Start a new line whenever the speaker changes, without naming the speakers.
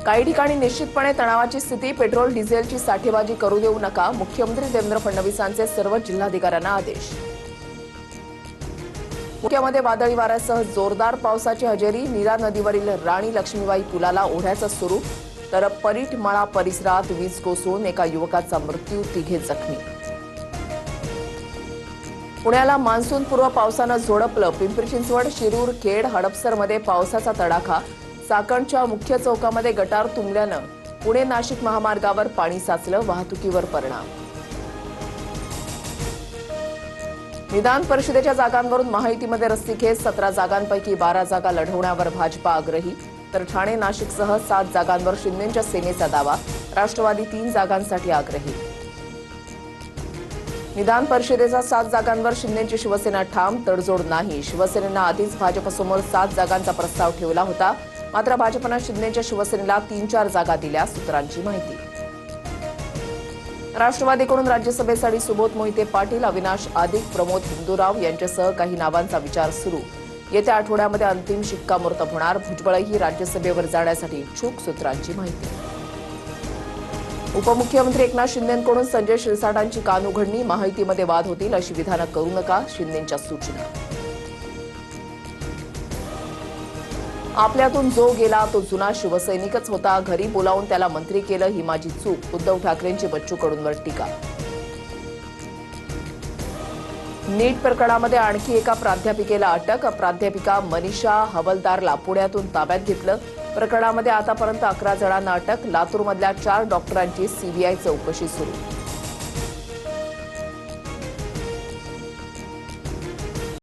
काही ठिकाणी निश्चितपणे तणावाची स्थिती, पेट्रोल डिझेलची साठेबाजी करू देऊ नका, मुख्यमंत्री देवेंद्र फडणवीसांचे सर्व जिल्हाधिकाऱ्यांना आदेश. मुख्यमध्ये वादळी वाऱ्यासह जोरदार पावसाची हजेरी, नीरा नदीवरील राणी लक्ष्मीबाई पुलाला ओढ्याचं सुरू, तर परीटमाळा परिसरात वीज कोसळून एका युवकाचा मृत्यू, तिघे जखमी. पुण्याला मान्सूनपूर्व पावसानं झोडपलं, पिंपरी चिंचवड, शिरूर, खेड, हडपसरमध्ये पावसाचा तडाखा, चाकणच्या मुख्य चौकामध्ये गटार तुंबल्यानं पुणे नाशिक महामार्गावर पाणी साचलं, वाहतुकीवर परिणाम. विधान परिषदेच्या जागांवरून महायुतीमध्ये रस्सीखेच, 17 जागांपैकी 12 जागा लढवण्यावर भाजपा आग्रही, तर ठाणे नाशिकसह 7 जागांवर शिंदेच्या सेनेचा दावा, राष्ट्रवादी 3 जागांसाठी आग्रही. विधान परिषदेच्या 7 जागांवर शिंदेची शिवसेना ठाम, तडजोड नाही. शिवसेनेनं आधीच भाजपसमोर 7 जागांचा प्रस्ताव ठेवला होता, मात्र भाजपनं शिंदेच्या शिवसेनेला 3-4 जागा दिल्या, सूत्रांची माहिती. राष्ट्रवादीकडून राज्यसभेसाठी सुबोध मोहिते पाटील, अविनाश आदिक, प्रमोद हिंदूराव यांच्यासह काही नावांचा विचार सुरू. येत्या आठवड्यामध्ये अंतिम शिक्कामोर्तब होणार. भुजबळही राज्यसभेवर जाण्यासाठी इच्छुक, सूत्रांची माहिती. उपमुख्यमंत्री एकनाथ शिंदेंकडून संजय शिरसाटांची कानउघडणी, महायुतीमध्ये वाद होतील अशी विधानं करू नका, शिंदेंच्या सूचना. आपल्यातून जो गेला तो जुना शिवसैनिकच होता, घरी बोलावून त्याला मंत्री केलं, ही माझी चूक, उद्धव ठाकरेंची बच्चू कडूंवर टीका. नीट प्रकरणामध्ये आणखी एका प्राध्यापिकेला अटक, प्राध्यापिका मनीषा हवलदारला पुण्यातून ताब्यात घेतलं. प्रकरणामध्ये आतापर्यंत 11 जणांना अटक, लातूरमधल्या 4 डॉक्टरांची सीबीआय चौकशी सुरू.